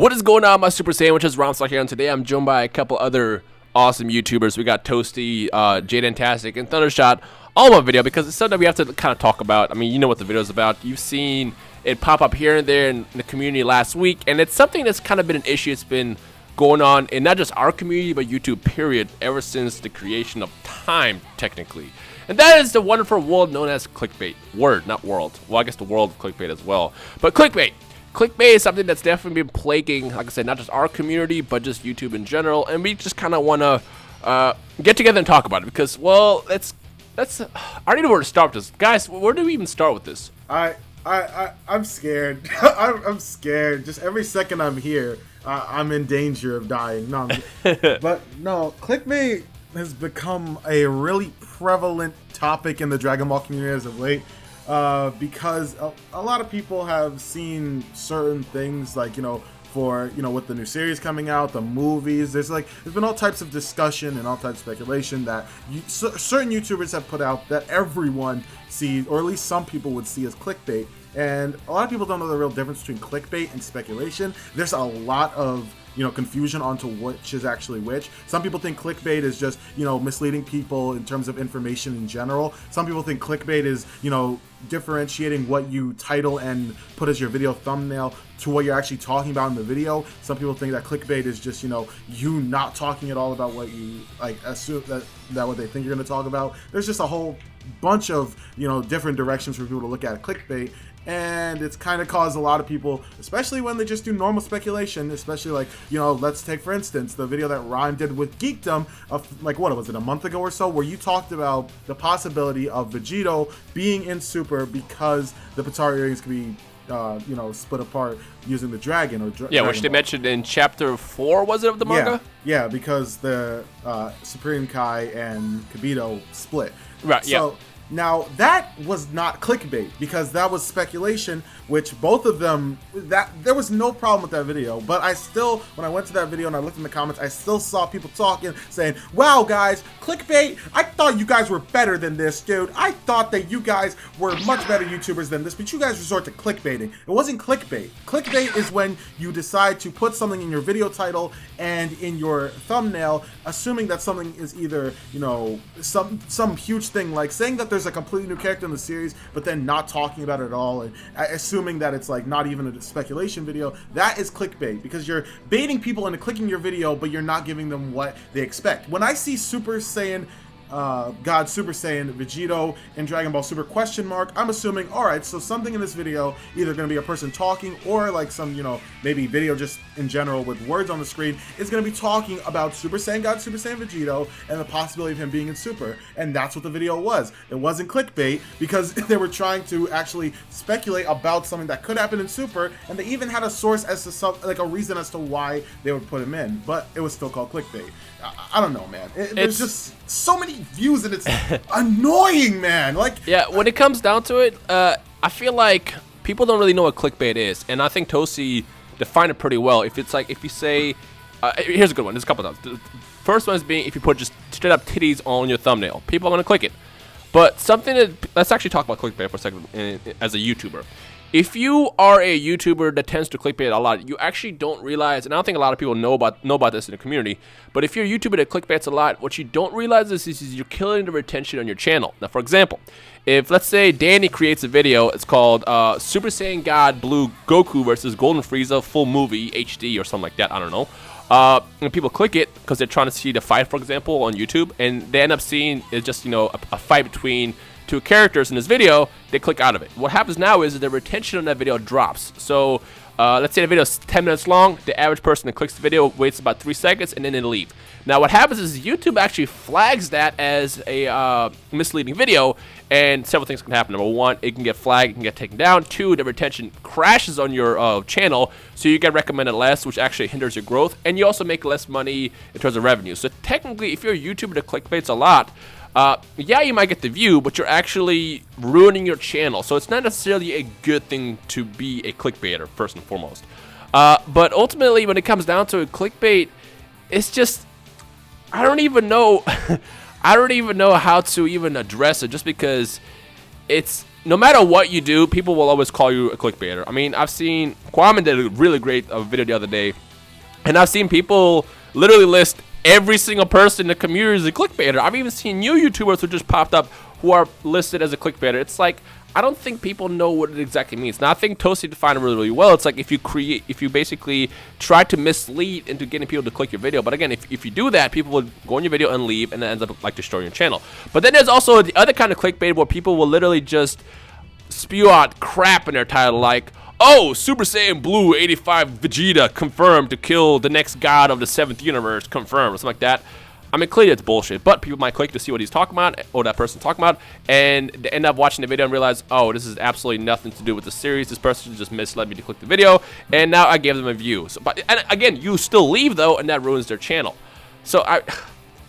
What is going on, my super sandwiches? Rhymestyle here, and today I'm joined by a couple other awesome YouTubers. We got Toasty, Jadentastic, and Thundershot all on video because it's something we have to kind of talk about. I mean, you know what the video is about. You've seen it pop up here and there in the community last week, and it's something that's kind of been an issue. It's been going on in not just our community, but YouTube, period, ever since the creation of time, technically. And that is the wonderful world known as clickbait. Word, not world. Well, I guess the world of clickbait as well. But clickbait. Clickbait is something that's definitely been plaguing, like I said, not just our community, but just YouTube in general. And we just kind of want to get together and talk about it because, well, let's. I don't know where to start with this, guys. Where do we even start with this? I'm scared. I'm scared. Just every second I'm here, I'm in danger of dying. No, but no, clickbait has become a really prevalent topic in the Dragon Ball community as of late. Because a lot of people have seen certain things, like, with the new series coming out, the movies, there's been all types of discussion and all types of speculation that certain YouTubers have put out that everyone sees, or at least some people would see as clickbait. And a lot of people don't know the real difference between clickbait and speculation. There's a lot of confusion onto which is actually which. Some people think clickbait is just, misleading people in terms of information in general. Some people think clickbait is, differentiating what you title and put as your video thumbnail to what you're actually talking about in the video. Some people think that clickbait is just, you not talking at all about what you assume that what they think you're going to talk about. There's just a whole bunch of, different directions for people to look at clickbait. And it's kind of caused a lot of people, especially when they just do normal speculation, especially let's take, for instance, the video that Rhyme did with Geekdom of, what was it, a month ago or so, where you talked about the possibility of Vegito being in Super because the Patari earrings could be split apart using the dragon or yeah, which they mentioned in chapter 4, was it, of the manga? Yeah, because the Supreme Kai and Kibito split. Right, so, yeah. Now, that was not clickbait because that was speculation, which both of them, there was no problem with that video. But I still, when I went to that video and I looked in the comments, I still saw people talking, saying, wow, guys, clickbait, I thought you guys were better than this, dude. I thought that you guys were much better YouTubers than this, but you guys resort to clickbaiting. It wasn't clickbait. Clickbait is when you decide to put something in your video title and in your thumbnail, assuming that something is either, some huge thing, like saying that there's a completely new character in the series, but then not talking about it at all, and assuming that it's not even a speculation video. That is clickbait because you're baiting people into clicking your video, but you're not giving them what they expect. When I see Super Saiyan God Super Saiyan Vegito in Dragon Ball Super ? I'm assuming, alright, so something in this video, either going to be a person talking or some, maybe video just in general with words on the screen, is going to be talking about Super Saiyan God Super Saiyan Vegito and the possibility of him being in Super. And that's what the video was. It wasn't clickbait because they were trying to actually speculate about something that could happen in Super, and they even had a source as to a reason as to why they would put him in, but it was still called clickbait. I don't know, man. There's just so many views and it's annoying, man. Yeah, when it comes down to it, I feel like people don't really know what clickbait is, and I think Tosi defined it pretty well. If it's if you say, here's a good one. There's a couple of them. The first one is being if you put just straight up titties on your thumbnail, people are gonna click it. But let's actually talk about clickbait for a second as a YouTuber. If you are a YouTuber that tends to clickbait a lot, you actually don't realize, and I don't think a lot of people know about this in the community, but if you're a YouTuber that clickbaits a lot, what you don't realize is you're killing the retention on your channel. Now, for example, if, let's say, Danny creates a video, it's called Super Saiyan God Blue Goku versus Golden Frieza Full Movie HD or something like that, I don't know. And people click it because they're trying to see the fight, for example, on YouTube, and they end up seeing it's just, a fight between two characters in this video. They click out of it. What happens now is the retention on that video drops. So let's say the video is 10 minutes long. The average person that clicks the video waits about 3 seconds and then they leave. Now what happens is YouTube actually flags that as a misleading video, and several things can happen. Number one, it can get flagged, it can get taken down. Two, the retention crashes on your channel, so you get recommended less, which actually hinders your growth, and you also make less money in terms of revenue. So technically, if you're a YouTuber that clickbaits a lot, yeah, you might get the view, but you're actually ruining your channel. So it's not necessarily a good thing to be a clickbaiter, first and foremost. But ultimately, when it comes down to it, clickbait, it's just, I don't even know. I don't even know how to even address it, just because it's no matter what you do, people will always call you a clickbaiter. I mean, I've seen Kwame did a really great video the other day, and I've seen people literally list every single person in the community as a clickbaiter. I've even seen new YouTubers who just popped up who are listed as a clickbaiter. It's like, I don't think people know what it exactly means. Now, I think Toasty defined it really, really well. It's like if you basically try to mislead into getting people to click your video. But again, if you do that, people will go on your video and leave, and it ends up like destroying your channel. But then there's also the other kind of clickbait where people will literally just spew out crap in their title, like, oh, Super Saiyan Blue 85 Vegeta confirmed to kill the next god of the 7th universe, confirmed, or something like that. I mean, clearly it's bullshit, but people might click to see what he's talking about, or that person's talking about, and they end up watching the video and realize, oh, this is absolutely nothing to do with the series. This person just misled me to click the video, and now I gave them a view. So, and again, you still leave, though, and that ruins their channel. So,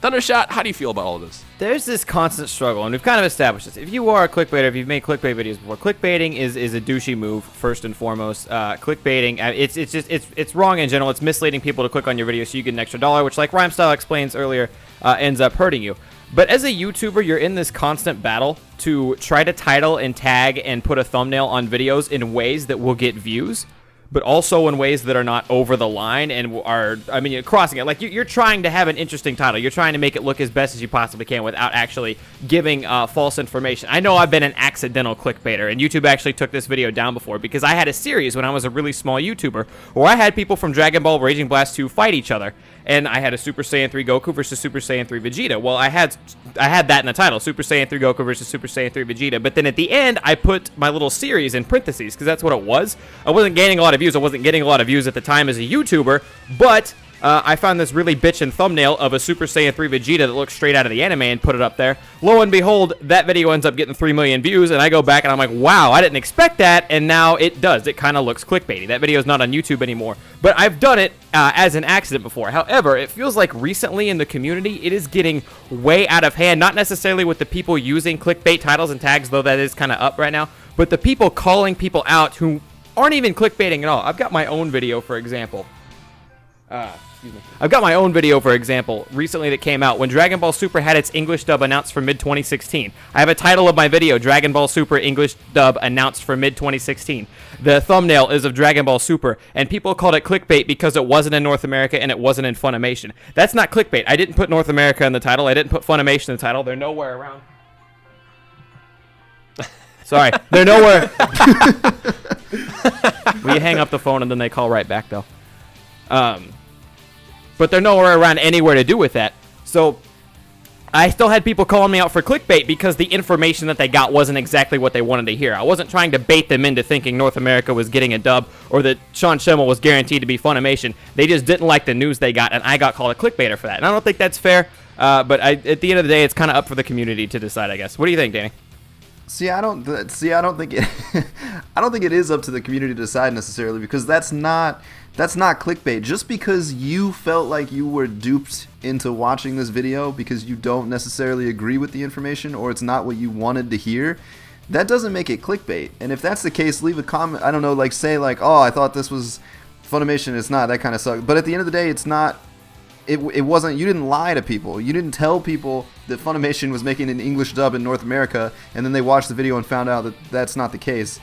Thundershot, how do you feel about all of this? There's this constant struggle, and we've kind of established this. If you are a clickbaiter, if you've made clickbait videos before, clickbaiting is a douchey move, first and foremost. Clickbaiting, it's wrong in general. It's misleading people to click on your video so you get an extra $1, which, like Rhymestyle explains earlier, ends up hurting you. But as a YouTuber, you're in this constant battle to try to title and tag and put a thumbnail on videos in ways that will get views, but also in ways that are not over the line and are, I mean, you're crossing it. Like, you're trying to have an interesting title. You're trying to make it look as best as you possibly can without actually giving false information. I know I've been an accidental clickbaiter, and YouTube actually took this video down before because I had a series when I was a really small YouTuber where I had people from Dragon Ball Raging Blast 2 fight each other. And I had a Super Saiyan 3 Goku versus Super Saiyan 3 Vegeta. Well, I had that in the title, Super Saiyan 3 Goku versus Super Saiyan 3 Vegeta. But then at the end, I put my little series in parentheses because that's what it was. I wasn't gaining a lot of views. I wasn't getting a lot of views at the time as a YouTuber, but I found this really bitchin' thumbnail of a Super Saiyan 3 Vegeta that looks straight out of the anime and put it up there. Lo and behold, that video ends up getting 3 million views, and I go back and I'm like, wow, I didn't expect that, and now it does. It kind of looks clickbaity. That video is not on YouTube anymore, but I've done it as an accident before. However, it feels like recently in the community, it is getting way out of hand, not necessarily with the people using clickbait titles and tags, though that is kind of up right now, but the people calling people out who aren't even clickbaiting at all. I've got my own video, for example. I've got my own video, for example, recently that came out when Dragon Ball Super had its English dub announced for mid-2016. I have a title of my video, Dragon Ball Super English dub announced for mid-2016. The thumbnail is of Dragon Ball Super, and people called it clickbait because it wasn't in North America and it wasn't in Funimation. That's not clickbait. I didn't put North America in the title. I didn't put Funimation in the title. They're nowhere around. Sorry. They're nowhere. Will you hang up the phone and then they call right back, though? But they're nowhere around anywhere to do with that. So I still had people calling me out for clickbait because the information that they got wasn't exactly what they wanted to hear. I wasn't trying to bait them into thinking North America was getting a dub or that Sean Schemmel was guaranteed to be Funimation. They just didn't like the news they got, and I got called a clickbaiter for that. And I don't think that's fair, but at the end of the day, it's kind of up for the community to decide, I guess. What do you think, Danny? I don't think it I don't think it is up to the community to decide necessarily, because that's not clickbait. Just because you felt like you were duped into watching this video because you don't necessarily agree with the information or it's not what you wanted to hear, that doesn't make it clickbait. And if that's the case, leave a comment. I don't know, like say like, oh, I thought this was Funimation. It's not. That kind of sucks. But at the end of the day, it's not. It wasn't. You didn't lie to people. You didn't tell people that Funimation was making an English dub in North America, and then they watched the video and found out that that's not the case.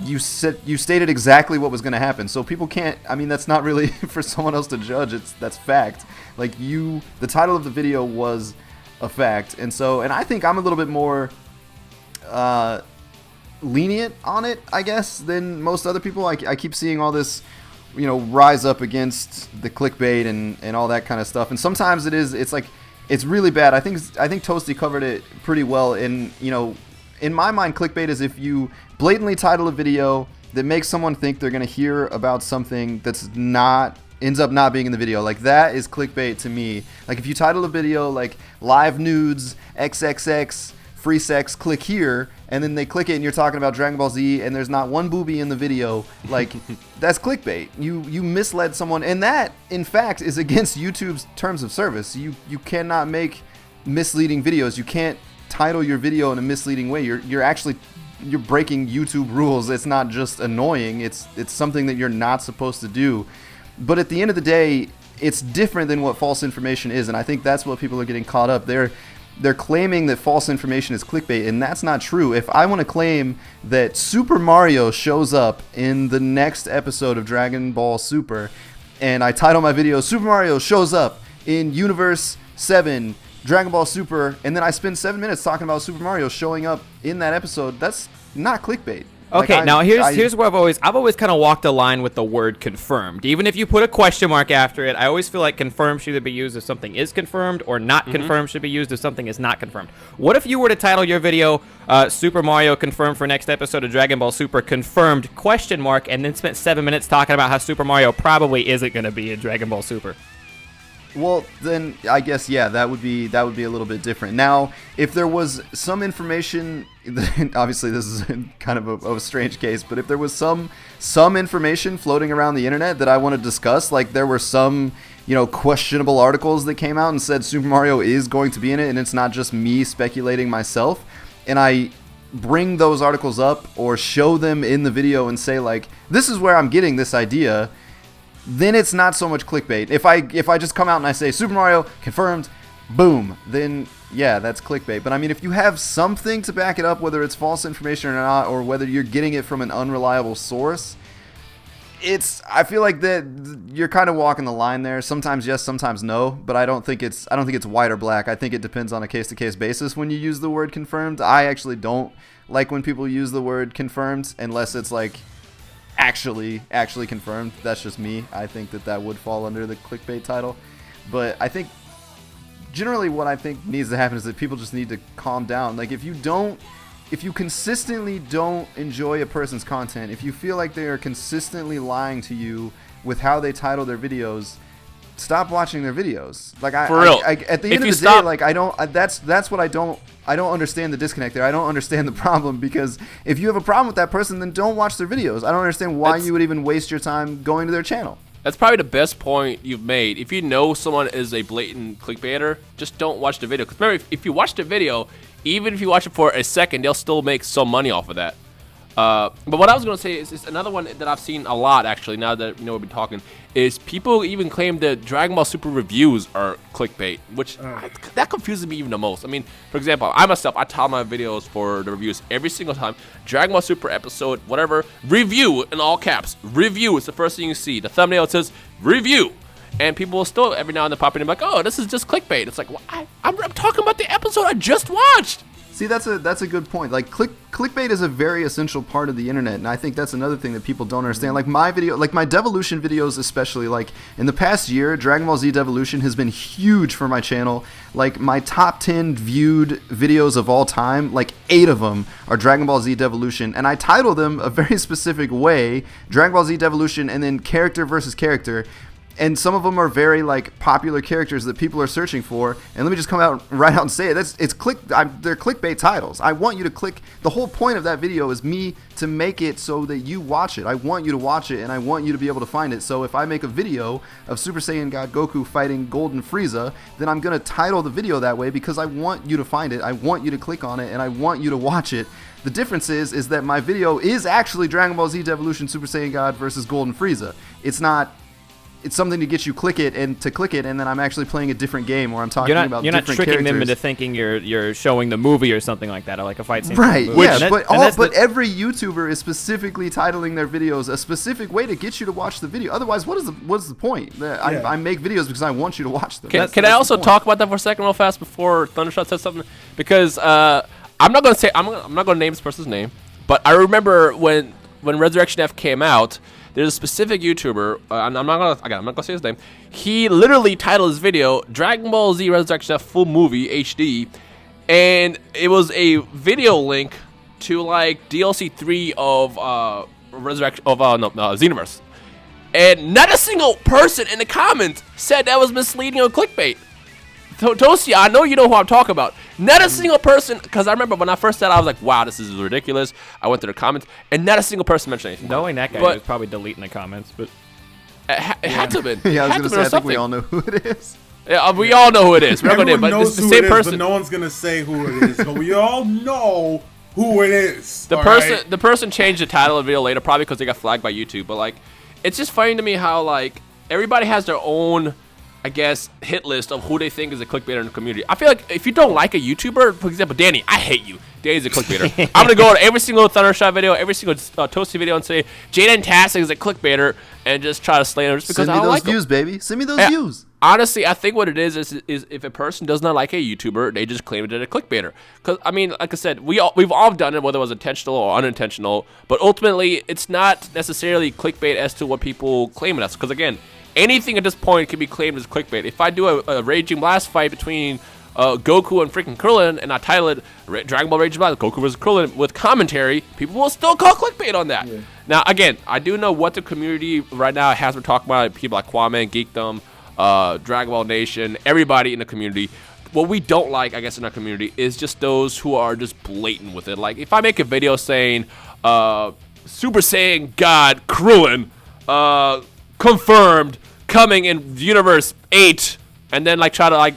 You stated exactly what was going to happen. So people can't. I mean, that's not really for someone else to judge. That's fact. Like the title of the video was a fact, and I think I'm a little bit more lenient on it, I guess, than most other people. I keep seeing all this, rise up against the clickbait and all that kind of stuff. And sometimes it's really bad. I think Toasty covered it pretty well. And, in my mind, clickbait is if you blatantly title a video that makes someone think they're going to hear about something that's ends up not being in the video. Like, that is clickbait to me. Like, if you title a video like live nudes, XXX, free sex, click here, and then they click it and you're talking about Dragon Ball Z and there's not one boobie in the video, like, that's clickbait. You misled someone, and that, in fact, is against YouTube's terms of service. You cannot make misleading videos. You can't title your video in a misleading way. You're breaking YouTube rules. It's not just annoying. It's something that you're not supposed to do. But at the end of the day, it's different than what false information is, and I think that's what people are getting caught up. they're claiming that false information is clickbait, and that's not true. If I want to claim that Super Mario shows up in the next episode of Dragon Ball Super, and I title my video Super Mario shows up in Universe 7 Dragon Ball Super, and then I spend 7 minutes talking about Super Mario showing up in that episode, that's not clickbait. Okay, now here's where I've always kind of walked the line with the word confirmed. Even if you put a question mark after it, I always feel like confirmed should either be used if something is confirmed, or not confirmed should be used if something is not confirmed. What if you were to title your video Super Mario confirmed for next episode of Dragon Ball Super confirmed question mark, and then spent 7 minutes talking about how Super Mario probably isn't going to be in Dragon Ball Super? Well, then I guess that would be a little bit different. Now, if there was some information, obviously this is kind of a strange case, but if there was some information floating around the internet that I want to discuss, like there were some questionable articles that came out and said Super Mario is going to be in it, and it's not just me speculating myself, and I bring those articles up or show them in the video and say like, this is where I'm getting this idea, then it's not so much clickbait. If I just come out and I say Super Mario confirmed, boom, then yeah, that's clickbait. But I mean, if you have something to back it up, whether it's false information or not, or whether you're getting it from an unreliable source, I feel like that you're kind of walking the line there. Sometimes yes, sometimes no, but I don't think it's white or black. I think it depends on a case-to-case basis when you use the word confirmed. I actually don't like when people use the word confirmed unless it's like actually confirmed. That's just me. I think that would fall under the clickbait title. But I think generally what I think needs to happen is that people just need to calm down. Like if you consistently don't enjoy a person's content, if you feel like they are consistently lying to you with how they title their videos, stop watching their videos. Like at the end of the day, like I don't. That's what I don't understand the disconnect there. I don't understand the problem, because if you have a problem with that person, then don't watch their videos. I don't understand why you would even waste your time going to their channel. That's probably the best point you've made. If you know someone is a blatant clickbaiter, just don't watch the video. Because remember, if you watch the video, even if you watch it for a second, they'll still make some money off of that. But what I was going to say is another one that I've seen a lot, actually, now that we've been talking, is people even claim that Dragon Ball Super reviews are clickbait, which that confuses me even the most. I mean, for example, I title my videos for the reviews every single time. Dragon Ball Super episode, whatever, review in all caps. Review is the first thing you see. The thumbnail says review. And people will still every now and then pop in and be like, oh, this is just clickbait. It's like, well, I'm talking about the episode I just watched. See, that's a good point. Like clickbait is a very essential part of the internet, and I think that's another thing that people don't understand. Like my Devolution videos, especially, like in the past year, Dragon Ball Z Devolution has been huge for my channel. Like my top 10 viewed videos of all time, like 8 of them are Dragon Ball Z Devolution, and I title them a very specific way: Dragon Ball Z Devolution, and then character versus character. And some of them are very like popular characters that people are searching for. And let me just come out right out and say it. They're clickbait titles. I want you to click. The whole point of that video is me to make it so that you watch it. I want you to watch it, and I want you to be able to find it. So if I make a video of Super Saiyan God Goku fighting Golden Frieza, then I'm going to title the video that way because I want you to find it. I want you to click on it, and I want you to watch it. The difference is that my video is actually Dragon Ball Z Devolution Super Saiyan God versus Golden Frieza. It's something to get you click it, and then I'm actually playing a different game where I'm talking about different characters. You're not tricking them into thinking you're showing the movie or something like that, or like a fight scene. Right, yeah, but every YouTuber is specifically titling their videos a specific way to get you to watch the video. Otherwise, what's the point? I make videos because I want you to watch them. Can I also talk about that for a second real fast before Thundershot says something? Because I'm not going to name this person's name, but I remember when Resurrection F came out, there's a specific YouTuber, I'm not gonna say his name. He literally titled his video Dragon Ball Z Resurrection F Full Movie HD, and it was a video link to like DLC 3 of Xenoverse, and not a single person in the comments said that was misleading or clickbait. Tosia, I know you know who I'm talking about. Not a single person, because I remember when I first said I was like, wow, this is ridiculous. I went to the comments, and not a single person mentioned anything. Knowing that guy was probably deleting the comments, but it had to have been. Yeah, I was going to say, I think we all know who it is. Yeah, we all know who it is. Everyone knows who it is, but no one's going to say who it is. But we all know who it is. The person changed the title of the video later, probably because they got flagged by YouTube. But like, it's just funny to me how like everybody has their own I guess, hit list of who they think is a clickbaiter in the community. I feel like if you don't like a YouTuber, for example, Danny, I hate you. Danny's a clickbaiter. I'm gonna go on every single Thundershot video, every single Toasty video, and say Jaden Tastic is a clickbaiter, and just try to slay him just because I don't like views, him. baby. Send me those views. Honestly, I think what it is if a person does not like a YouTuber, they just claim it as a clickbaiter. Because, I mean, like I said, we've all done it, whether it was intentional or unintentional. But ultimately, it's not necessarily clickbait as to what people claim it as. Because, again, anything at this point can be claimed as clickbait. If I do a Raging Blast fight between Goku and freaking Krillin, and I title it Dragon Ball Raging Blast, Goku vs. Krillin, with commentary, people will still call clickbait on that. Yeah. Now, again, I do know what the community right now has been talking about. People like Kwame, Geekdom, Dragon Ball Nation, everybody in the community. What we don't like, I guess, in our community is just those who are just blatant with it. Like, if I make a video saying Super Saiyan God Krillin confirmed coming in Universe 8, and then like try to like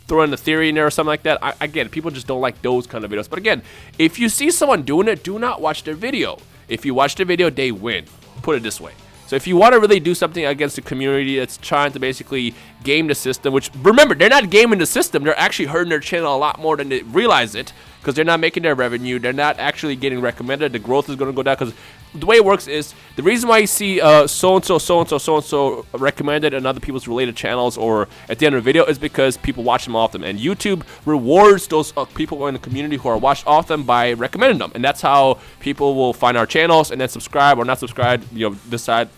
throw in the theory in there or something like that, again, people just don't like those kind of videos. But again, if you see someone doing it, do not watch their video. If you watch their video, they win. Put it this way. So if you want to really do something against the community that's trying to basically game the system, which, remember, they're not gaming the system. They're actually hurting their channel a lot more than they realize it, because they're not making their revenue. They're not actually getting recommended. The growth is going to go down, because the way it works is the reason why you see so-and-so recommended on other people's related channels or at the end of the video is because people watch them often. And YouTube rewards those people in the community who are watched often by recommending them. And that's how people will find our channels and then subscribe or not subscribe, decide.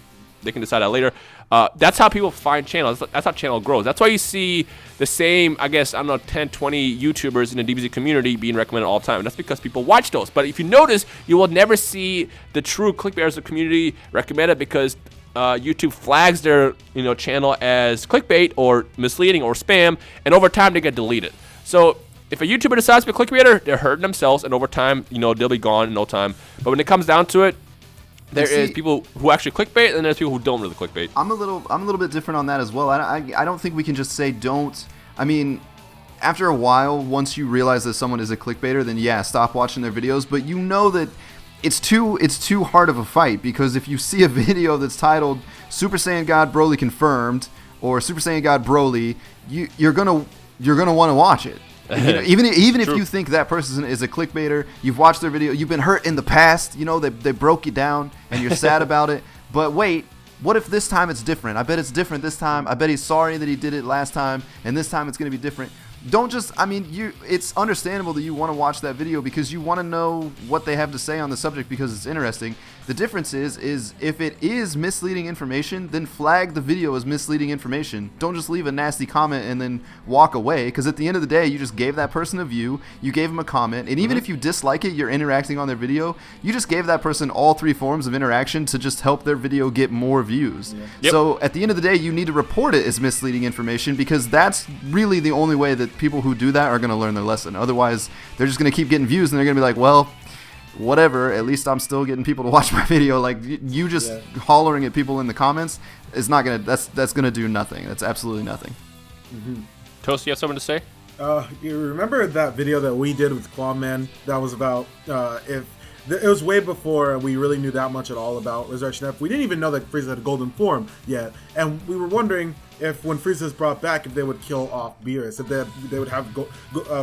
They can decide that later. That's how people find channels. That's how channel grows. That's why you see the same, I guess, 10, 20 YouTubers in the DBZ community being recommended all the time. And that's because people watch those. But if you notice, you will never see the true clickbaiters of the community recommended, because YouTube flags their channel as clickbait or misleading or spam, and over time they get deleted. So if a YouTuber decides to be a clickbaiter, they're hurting themselves, and over time, they'll be gone in no time. But when it comes down to it, there is people who actually clickbait, and there's people who don't really clickbait. I'm a little bit different on that as well. I don't think we can just say don't. I mean, after a while, once you realize that someone is a clickbaiter, then yeah, stop watching their videos. But you know that it's too hard of a fight, because if you see a video that's titled Super Saiyan God Broly confirmed or Super Saiyan God Broly, you're gonna want to watch it. Even if you think that person is a clickbaiter, you've watched their video, you've been hurt in the past, they broke you down and you're sad about it. But wait, what if this time it's different? I bet it's different this time. I bet he's sorry that he did it last time, and this time it's going to be different. Don't just, it's understandable that you want to watch that video because you want to know what they have to say on the subject because it's interesting. The difference is if it is misleading information, then flag the video as misleading information. Don't just leave a nasty comment and then walk away, because at the end of the day, you just gave that person a view, you gave them a comment, and even if you dislike it, you're interacting on their video, you just gave that person all three forms of interaction to just help their video get more views. Yeah. Yep. So at the end of the day, you need to report it as misleading information, because that's really the only way that people who do that are going to learn their lesson. Otherwise, they're just going to keep getting views, and they're going to be like, well, whatever, at least I'm still getting people to watch my video. Like, you just hollering at people in the comments is not gonna, that's gonna do nothing. That's absolutely nothing. Mm-hmm. Toast, you have something to say? You remember that video that we did with Quamman that was about it was way before we really knew that much at all about Resurrection F. We didn't even know that Frieza had a golden form yet, and we were wondering if when Frieza's brought back, if they would kill off Beerus, if they would have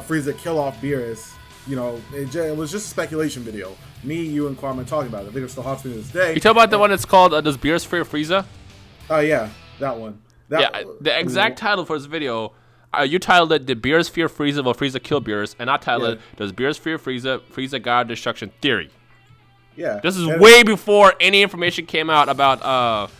Frieza kill off Beerus. It was just a speculation video. Me, you, and Kwame talking about it. The video still haunts me to this day. You talk about the one that's called Does Beerus Fear Frieza? Yeah, that one. The exact title for this video, you titled it Did Beerus Fear Frieza? Will Frieza kill Beerus? And I titled it Does Beerus Fear Frieza? Frieza God Destruction Theory. Yeah. This is way before any information came out about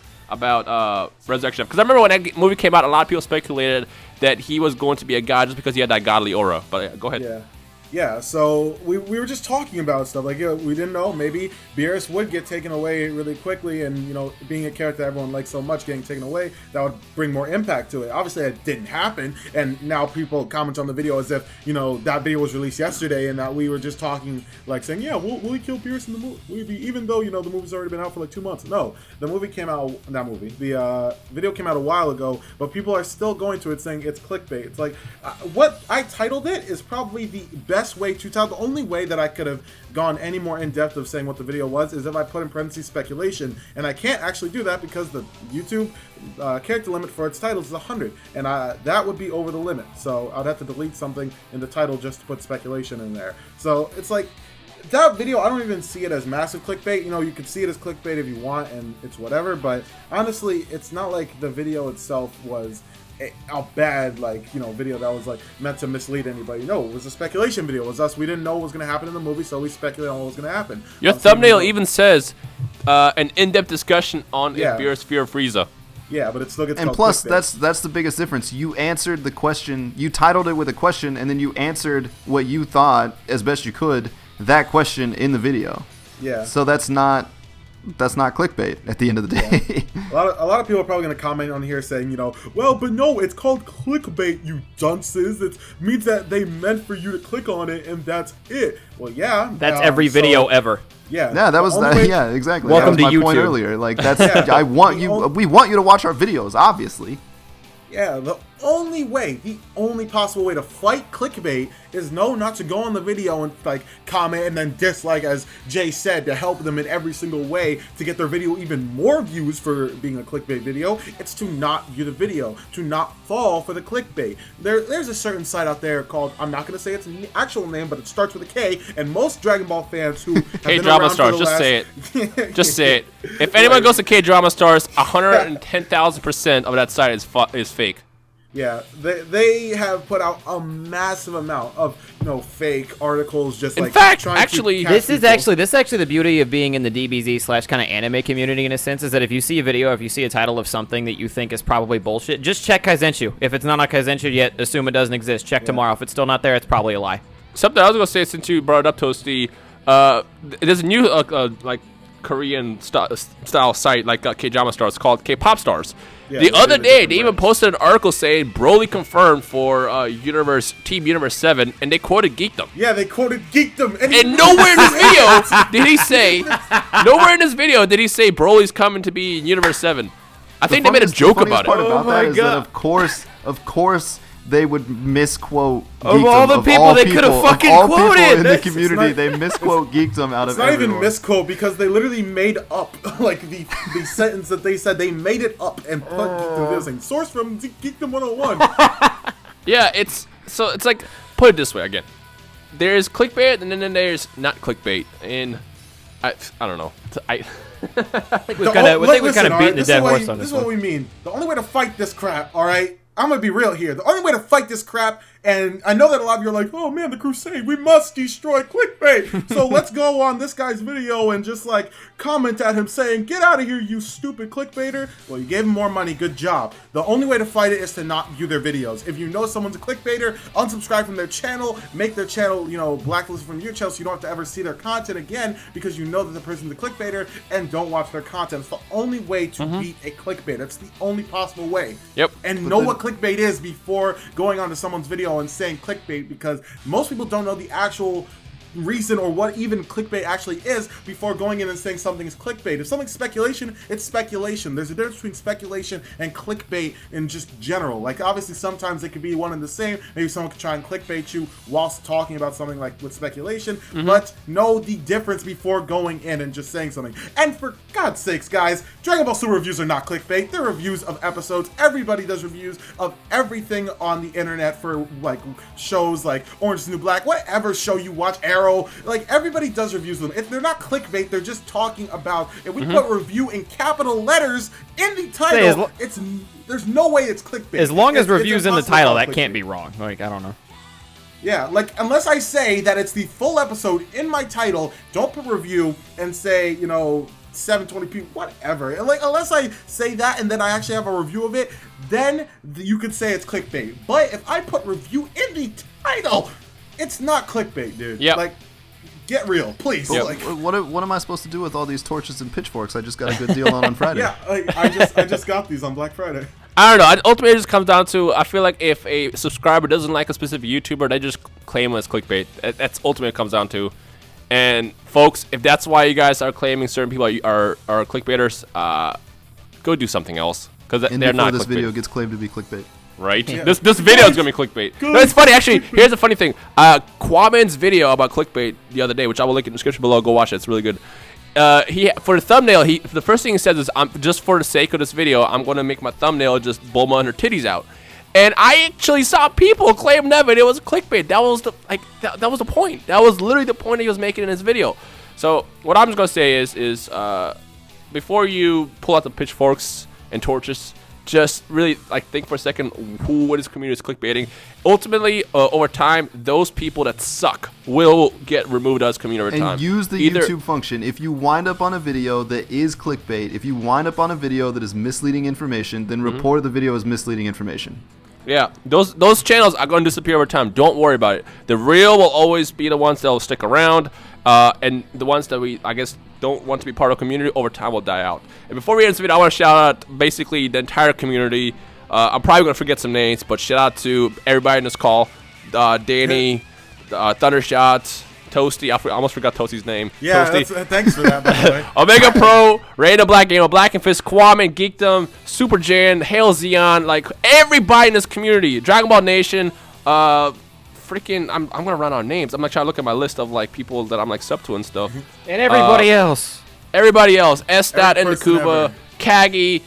Resurrection. Because I remember when that movie came out, a lot of people speculated that he was going to be a god just because he had that godly aura. But go ahead. Yeah, so we were just talking about stuff like we didn't know maybe Beerus would get taken away really quickly, and being a character everyone likes so much getting taken away, that would bring more impact to it. Obviously that didn't happen, and now people comment on the video as if that video was released yesterday and that we were just talking like saying, yeah, will he kill Beerus in the movie, even though the movie's already been out for like 2 months. No, the movie came out, the video came out a while ago, but people are still going to it saying it's clickbait. It's like what I titled it is probably the best best way to tell. The only way that I could have gone any more in depth of saying what the video was is if I put in parentheses speculation, and I can't actually do that because the YouTube character limit for its titles is 100, and that would be over the limit. So I'd have to delete something in the title just to put speculation in there. So it's like, that video, I don't even see it as massive clickbait. You know, you could see it as clickbait if you want, and it's whatever. But honestly, it's not like the video itself was a bad, like, you know, video that was like meant to mislead anybody. No, it was a speculation video. It was us. We didn't know what was going to happen in the movie, so we speculated on what was going to happen. Your thumbnail even says an in-depth discussion on Beer's Fear of Frieza. Yeah, but it still gets. And plus, that's the biggest difference. You answered the question. You titled it with a question, and then you answered what you thought as best you could that question in the video. Yeah. So that's not clickbait at the end of the day. Yeah. A lot of people are probably going to comment on here saying, you know, well, but no, it's called clickbait, you dunces. It means that they meant for you to click on it, and that's it. Well, yeah. That's every video ever. Yeah. Yeah, that was yeah, exactly. Welcome that was to my point YouTube. earlier. Like that's I want you. We want you to watch our videos, obviously. Yeah, the only possible way to fight clickbait is not to go on the video and like comment and then dislike, as Jay said, to help them in every single way to get their video even more views for being a clickbait video. It's to not view the video, to not fall for the clickbait. There's a certain site out there called, I'm not going to say its actual name, but it starts with a K, and most Dragon Ball fans who have K-Drama Stars, just say it. Just say it. If anyone goes to K-Drama Stars, 110,000% of that site is fake. Yeah, they have put out a massive amount of fake articles. Just in fact, actually, this is actually the beauty of being in the DBZ / kind of anime community in a sense, is that if you see a video, if you see a title of something that you think is probably bullshit, just check Kaizenshu. If it's not on Kaizenshu yet, assume it doesn't exist. Check tomorrow. If it's still not there, it's probably a lie. Something I was gonna say, since you brought it up, Toasty, there's a new like Korean style site like K-Drama Stars called K-Pop Stars. Yeah, the other day, they even posted an article saying Broly confirmed for Team Universe 7, and they quoted Geekdom. Yeah, they quoted Geekdom. And nowhere in this video did he say Broly's coming to be in Universe 7. I think they made a joke about it. Oh my god! Of course, they would misquote Geekdom. Of all the people they could have fucking quoted in the community, they misquote Geekdom out of everyone. It's not even misquote, because they literally made up like the sentence that they said. They made it up and put Geekdom thing. Source from Geekdom 101. Yeah, it's like, put it this way again. There's clickbait, and then there's not clickbait, and I don't know. I think we've kind of beaten the dead horse on this one. This is what we mean. The only way to fight this crap, all right? I'm going to be real here. The only way to fight this crap, and I know that a lot of you are like, oh man, the Crusade, we must destroy clickbait. So let's go on this guy's video and just like comment at him saying, get out of here, you stupid clickbaiter. Well, you gave him more money, good job. The only way to fight it is to not view their videos. If you know someone's a clickbaiter, unsubscribe from their channel, make their channel, blacklisted from your channel so you don't have to ever see their content again, because you know that the person's a clickbaiter, and don't watch their content. It's the only way to beat a clickbait. It's the only possible way. Yep. And know what clickbait is before going onto someone's video and saying clickbait, because most people don't know the actual reason or what even clickbait actually is before going in and saying something is clickbait. If something's speculation, it's speculation. There's a difference between speculation and clickbait in just general. Like, obviously sometimes they could be one and the same. Maybe someone could try and clickbait you whilst talking about something like with speculation, but know the difference before going in and just saying something. And for God's sakes, guys, Dragon Ball Super reviews are not clickbait. They're reviews of episodes. Everybody does reviews of everything on the internet for like shows like Orange is the New Black, whatever show you watch, Arrow. Like, everybody does reviews of them. If they're not clickbait, they're just talking about. If we put review in capital letters in the title, there's no way it's clickbait. As long as review's in the title, that can't be wrong. Like, I don't know. Yeah, like, unless I say that it's the full episode in my title, don't put review and say, 720p, whatever. Like, unless I say that and then I actually have a review of it, then you could say it's clickbait. But if I put review in the title, it's not clickbait, dude. Yeah. Like, get real, please. But like, what am I supposed to do with all these torches and pitchforks I just got a good deal on Friday? Yeah, I just got these on Black Friday. I don't know. Ultimately, it just comes down to, I feel like if a subscriber doesn't like a specific YouTuber, they just claim it as clickbait. That's ultimately what it comes down to. And folks, if that's why you guys are claiming certain people are clickbaiters, go do something else, because they're not this clickbait. video gets claimed to be clickbait. right? This video is gonna be clickbait. No, it's funny actually. Here's a funny thing. Kwaman's video about clickbait the other day, which I will link in the description below. Go watch it. It's really good. He for the thumbnail, the first thing he says is, "I'm just for the sake of this video, I'm gonna make my thumbnail just Bulma and her titties out." And I actually saw people claim that it was clickbait. That was that was the point. That was literally the point he was making in his video. So what I'm just gonna say is before you pull out the pitchforks and torches, just really think for a second what his community is clickbaiting. Ultimately, over time, those people that suck will get removed as community over time. And use the YouTube function. If you wind up on a video that is clickbait, if you wind up on a video that is misleading information, then report the video as misleading information. Yeah, those channels are going to disappear over time. Don't worry about it. The real will always be the ones that will stick around, and the ones that we, I guess, don't want to be part of the community over time will die out. And before we end this video, I want to shout out basically the entire community. I'm probably going to forget some names, but shout out to everybody in this call. Danny, Thundershot, Toasty. I almost forgot Toasty's name. Yeah, Toasty. Thanks for that, by the way. Omega Pro, Raina Black Gamer, Black and Fist, Kwaman, Geekdom, Super Jan, Hail Xeon, everybody in this community. Dragon Ball Nation, freaking, I'm gonna run out of names. I'm trying to look at my list of people that I'm sub to and stuff. And everybody else. Everybody else. S-Dot, Endakuba, Kagi.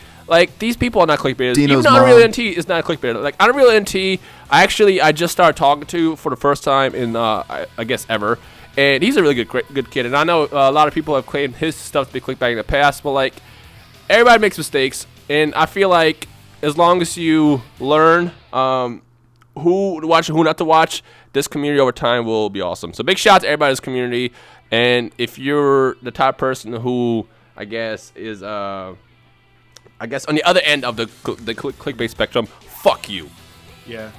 These people are not clickbaiters. Dino's Even Unreal mom. NT is not a clickbaiter. Unreal NT, I just started talking to for the first time in, I guess, ever. And he's a really good kid. And I know a lot of people have claimed his stuff to be clickbait in the past. But, everybody makes mistakes. And I feel like as long as you learn who to watch and who not to watch, this community over time will be awesome. So big shout out to everybody in this community. And if you're the type of person who, I guess, is, on the other end of the clickbait spectrum, fuck you. Yeah.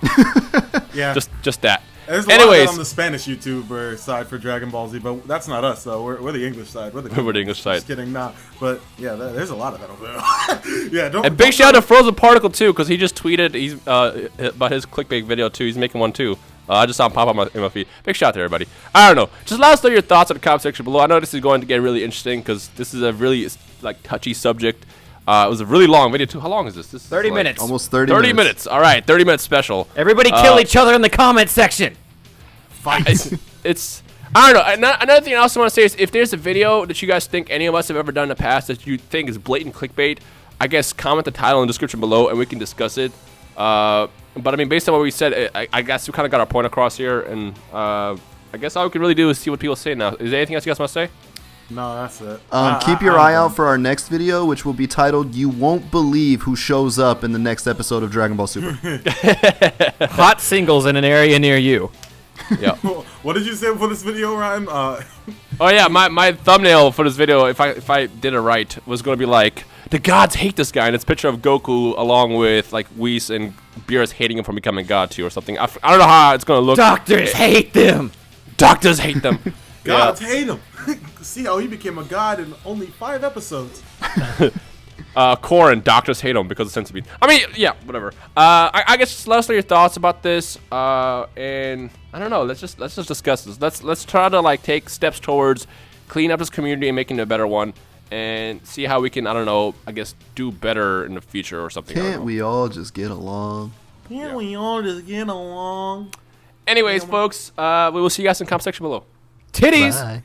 Yeah. Just that. There's a lot of that on the Spanish YouTuber side for Dragon Ball Z, but that's not us, though. We're the English side. We're the English side. Just kidding, nah. But yeah, there's a lot of that over there. Yeah, don't. And big shout out to Frozen Particle too, because he just tweeted about his clickbait video too. He's making one too. I just saw him pop up in my feed. Big shout out to everybody. I don't know. Just let us know your thoughts in the comment section below. I know this is going to get really interesting because this is a really touchy subject. It was a really long video too. How long is this? This is 30 minutes. Almost 30 minutes. 30 minutes. All right, 30-minute special. Everybody kill each other in the comment section. Fight. It's I don't know. Another thing I also want to say is if there's a video that you guys think any of us have ever done in the past that you think is blatant clickbait, I guess comment the title in the description below and we can discuss it. But I mean, based on what we said, I guess we kind of got our point across here, and I guess all we can really do is see what people say now. Is there anything else you guys want to say? No, that's it. Keep your eye out for our next video, which will be titled "You Won't Believe Who Shows Up in the Next Episode of Dragon Ball Super." Hot singles in an area near you. Yeah. What did you say for this video, Ryan? Oh yeah, my thumbnail for this video, if I did it right, was gonna be the gods hate this guy, and it's a picture of Goku along with Whis and Beerus hating him for becoming god too or something. I don't know how it's gonna look. Doctors hate them. Doctors hate them. Gods hate him. See how he became a god in only 5 episodes. Corin, doctors hate him because of centipede. I mean, yeah, whatever. I guess just let us know your thoughts about this. And I don't know. Let's just discuss this. Let's try to take steps towards cleaning up this community and making it a better one, and see how we can, I don't know, I guess do better in the future or something. Can't we all just get along? Can't we all just get along? Anyways, folks, we will see you guys in the comment section below. Titties. Bye.